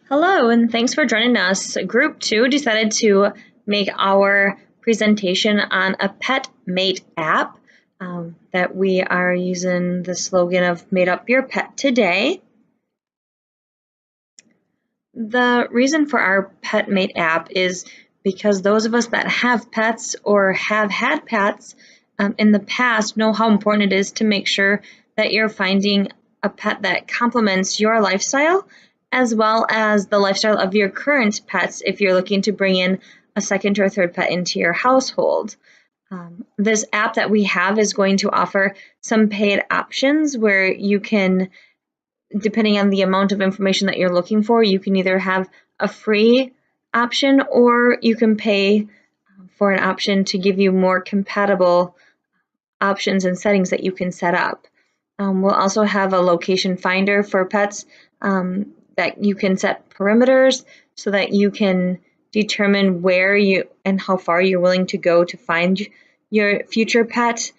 Hello, and thanks for joining us. Group 2 decided to make our presentation on a pet mate app that we are using the slogan of Mate Up Your Pet Today. The reason for our pet mate app is because those of us that have pets or have had pets in the past know how important it is to make sure that you're finding a pet that complements your lifestyle as well as the lifestyle of your current pets if you're looking to bring in a second or third pet into your household. This app that we have is going to offer some paid options where you can, depending on the amount of information that you're looking for, you can either have a free option or you can pay for an option to give you more compatible options and settings that you can set up. We'll also have a location finder for pets that you can set perimeters so that you can determine where you and how far you're willing to go to find your future pet.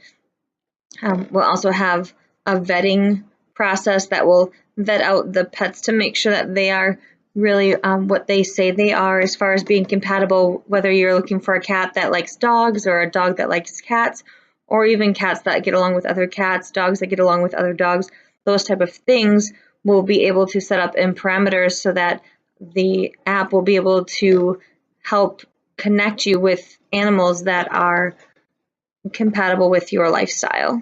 We'll also have a vetting process that will vet out the pets to make sure that they are really what they say they are as far as being compatible, whether you're looking for a cat that likes dogs or a dog that likes cats, or even cats that get along with other cats, dogs that get along with other dogs. Those type of things we'll be able to set up in parameters so that the app will be able to help connect you with animals that are compatible with your lifestyle.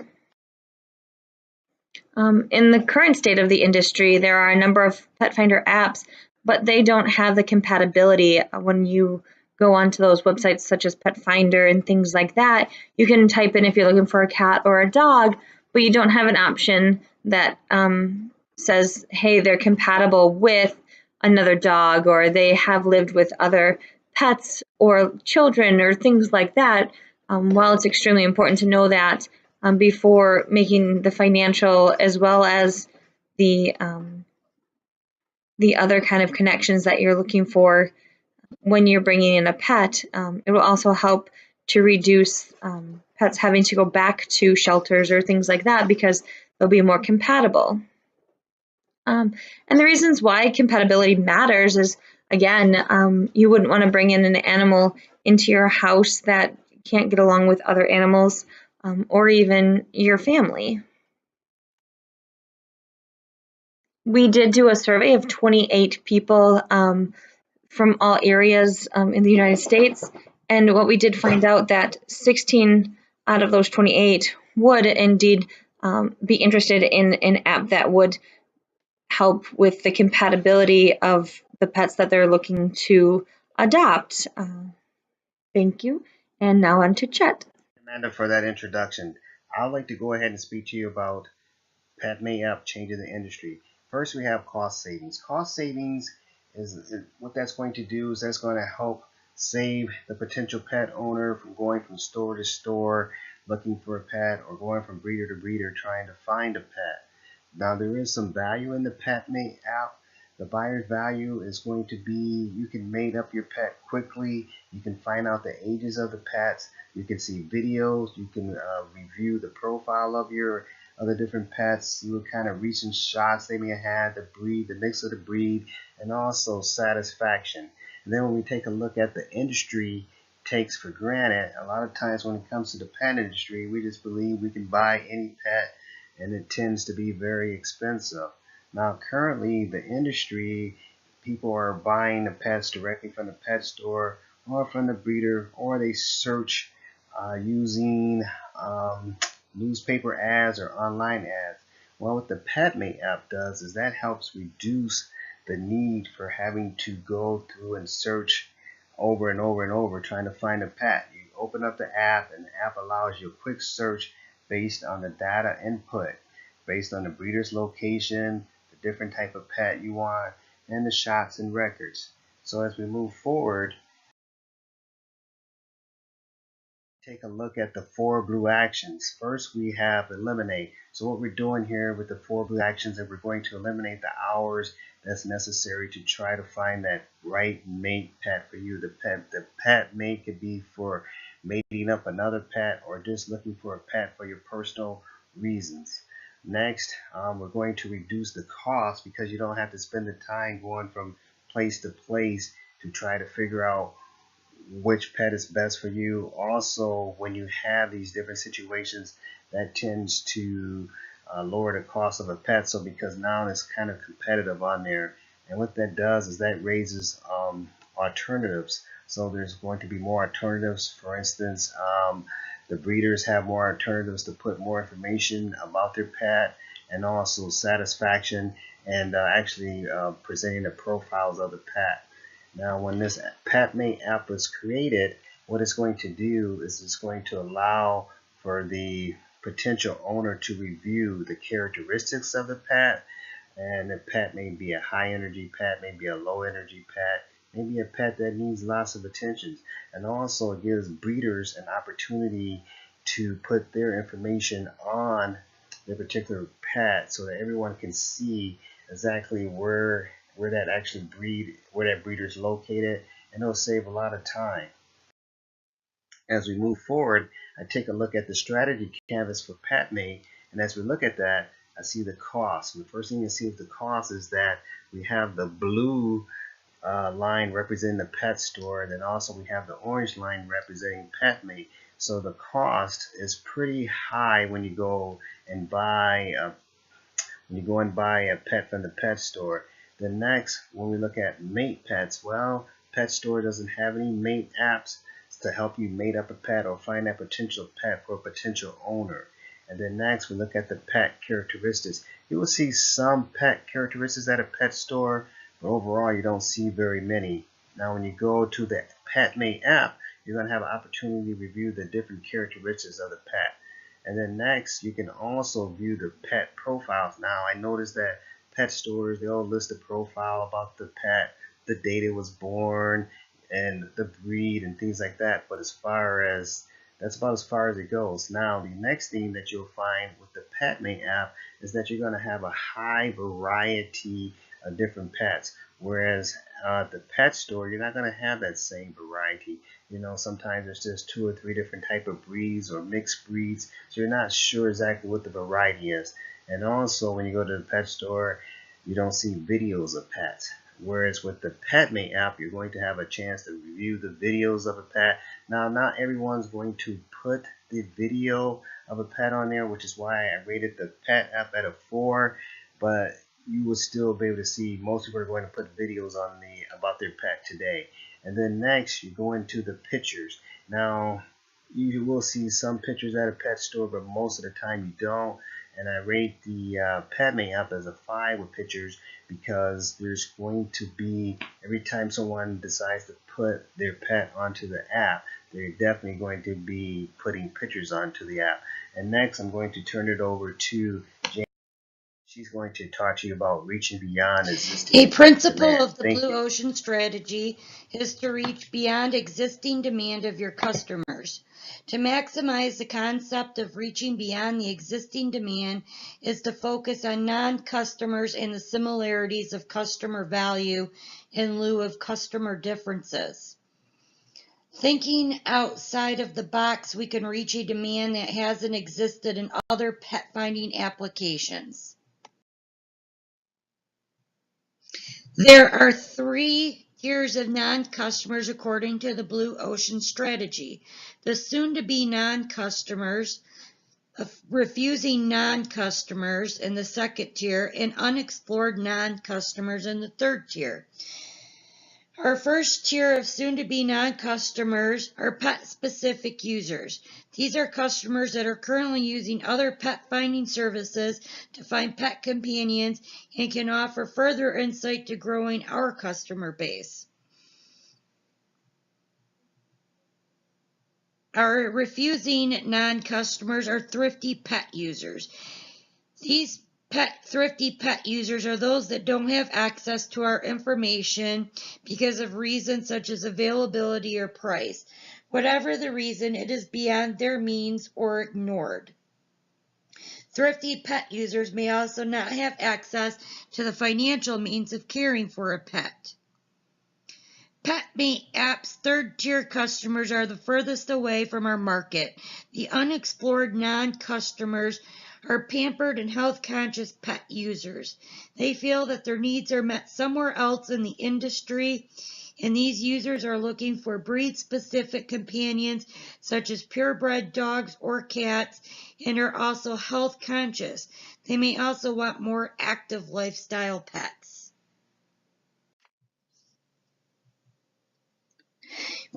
In the current state of the industry, there are a number of pet finder apps, but they don't have the compatibility when you go onto those websites such as Pet Finder and things like that. You can type in if you're looking for a cat or a dog, but you don't have an option that says, hey, they're compatible with another dog or they have lived with other pets or children or things like that. While it's extremely important to know that before making the financial as well as the other kind of connections that you're looking for when you're bringing in a pet, it will also help to reduce pets having to go back to shelters or things like that because they'll be more compatible. And the reasons why compatibility matters is, again, you wouldn't want to bring in an animal into your house that can't get along with other animals or even your family. We did do a survey of 28 people from all areas in the United States, and what we did find out that 16 out of those 28 would indeed be interested in an app that would help with the compatibility of the pets that they're looking to adopt. Thank you, and now on to Chet. Amanda, for that introduction. I'd like to go ahead and speak to you about PetMate app changing the industry. First, we have cost savings. Cost savings is what that's going to do is that's going to help save the potential pet owner from going from store to store looking for a pet or going from breeder to breeder trying to find a pet. Now, there is some value in the PetMate app. The buyer's value is going to be you can mate up your pet quickly. You can find out the ages of the pets. You can see videos. You can review the profile of your other different pets. You what kind of recent shots they may have had, the breed, the mix of the breed, and also satisfaction. And then when we take a look at the industry takes for granted, a lot of times when it comes to the pet industry, we just believe we can buy any pet and it tends to be very expensive. Now, currently, the industry, people are buying the pets directly from the pet store or from the breeder, or they search using newspaper ads or online ads. Well, what the PetMate app does is that helps reduce the need for having to go through and search over and over and over trying to find a pet. You open up the app, and the app allows you a quick search based on the data input, based on the breeder's location, the different type of pet you want, and the shots and records. So as we move forward, take a look at the 4 blue actions. First, we have eliminate. So what we're doing here with the 4 blue actions is we're going to eliminate the hours that's necessary to try to find that right mate pet for you. The pet mate could be for mating up another pet or just looking for a pet for your personal reasons. Next, we're going to reduce the cost because you don't have to spend the time going from place to place to try to figure out which pet is best for you. Also, when you have these different situations, that tends to lower the cost of a pet. So because now it's kind of competitive on there, and what that does is that raises alternatives. So there's going to be more alternatives. For instance, the breeders have more alternatives to put more information about their pet, and also satisfaction, and actually presenting the profiles of the pet. Now, when this PetMate app was created, what it's going to do is it's going to allow for the potential owner to review the characteristics of the pet. And the pet may be a high energy pet, maybe a low energy pet, maybe a pet that needs lots of attention. And also it gives breeders an opportunity to put their information on their particular pet so that everyone can see exactly where that breeder is located, and it'll save a lot of time. As we move forward, I take a look at the strategy canvas for PetMate, and as we look at that, I see the cost. And the first thing you see with the cost is that we have the blue line representing the pet store, and then also we have the orange line representing PetMate. So the cost is pretty high when you go and buy a pet from the pet store. Then next, when we look at mate pets, well, Pet Store doesn't have any mate apps to help you mate up a pet or find that potential pet for a potential owner. And then next, we look at the pet characteristics. You will see some pet characteristics at a pet store, but overall you don't see very many. Now when you go to the PetMate app, you're going to have an opportunity to review the different characteristics of the pet. And then next, you can also view the pet profiles. Now I noticed that pet stores, they all list a profile about the pet, the date it was born, and the breed and things like that. But that's about as far as it goes. Now the next thing that you'll find with the PetMate app is that you're going to have a high variety of different pets, whereas the pet store, you're not going to have that same variety. You know, sometimes there's just 2 or 3 different type of breeds or mixed breeds, so you're not sure exactly what the variety is. And also when you go to the pet store, you don't see videos of pets. Whereas with the PetMate app, you're going to have a chance to review the videos of a pet. Now, not everyone's going to put the video of a pet on there, which is why I rated the pet app at a 4, but you will still be able to see most people are going to put videos on about their pet today. And then next, you go into the pictures. Now, you will see some pictures at a pet store, but most of the time you don't. And I rate the PetMate app as a 5 with pictures, because there's going to be, every time someone decides to put their pet onto the app, they're definitely going to be putting pictures onto the app. And next, I'm going to turn it over to Jane. She's going to talk to you about reaching beyond existing A principle demand. of the Blue Ocean strategy is to reach beyond existing demand of your customers. To maximize the concept of reaching beyond the existing demand is to focus on non-customers and the similarities of customer value in lieu of customer differences. Thinking outside of the box, we can reach a demand that hasn't existed in other pet finding applications. There are 3 tiers of non-customers according to the Blue Ocean strategy. The soon-to-be non-customers, refusing non-customers in the 2nd tier, and unexplored non-customers in the 3rd tier. Our first tier of soon-to-be non-customers are pet-specific users. These are customers that are currently using other pet finding services to find pet companions and can offer further insight to growing our customer base. Our refusing non-customers are thrifty pet users. These thrifty pet users are those that don't have access to our information because of reasons such as availability or price. Whatever the reason, it is beyond their means or ignored. Thrifty pet users may also not have access to the financial means of caring for a pet. PetMate app's 3rd tier customers are the furthest away from our market. The unexplored non-customers are pampered and health-conscious pet users. They feel that their needs are met somewhere else in the industry, and these users are looking for breed-specific companions such as purebred dogs or cats, and are also health-conscious. They may also want more active lifestyle pets.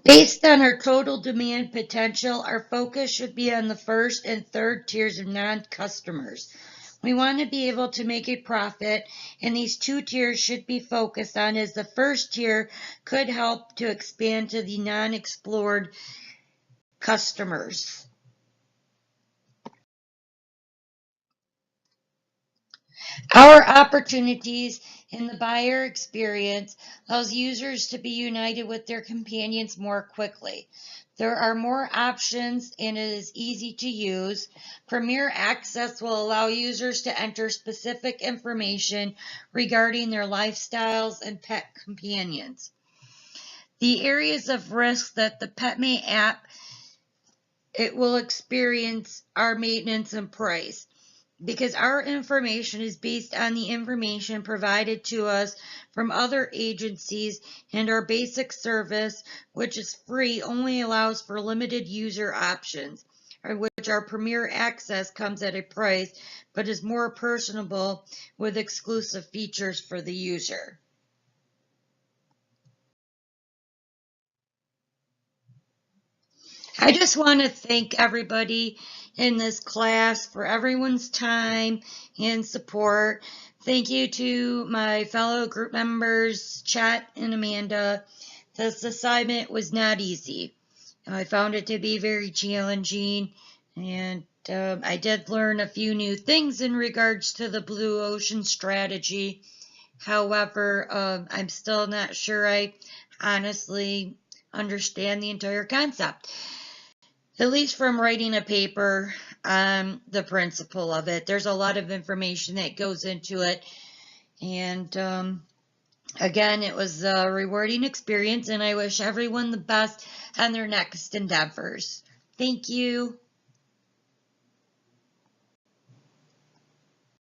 Based on our total demand potential, our focus should be on the first and third tiers of non-customers. We want to be able to make a profit, and these two tiers should be focused on, as the first tier could help to expand to the non-explored customers. Our opportunities in the buyer experience allows users to be united with their companions more quickly. There are more options and it is easy to use. Premier Access will allow users to enter specific information regarding their lifestyles and pet companions. The areas of risk that the PetMate app will experience are maintenance and price, because our information is based on the information provided to us from other agencies, and our basic service, which is free, only allows for limited user options, which our Premier Access comes at a price but is more personable with exclusive features for the user. I just want to thank everybody in this class for everyone's time and support. Thank you to my fellow group members, Chet and Amanda. This assignment was not easy. I found it to be very challenging, and I did learn a few new things in regards to the Blue Ocean strategy. However, I'm still not sure I honestly understand the entire concept. At least from writing a paper on the principle of it. There's a lot of information that goes into it. And again, it was a rewarding experience, and I wish everyone the best on their next endeavors. Thank you.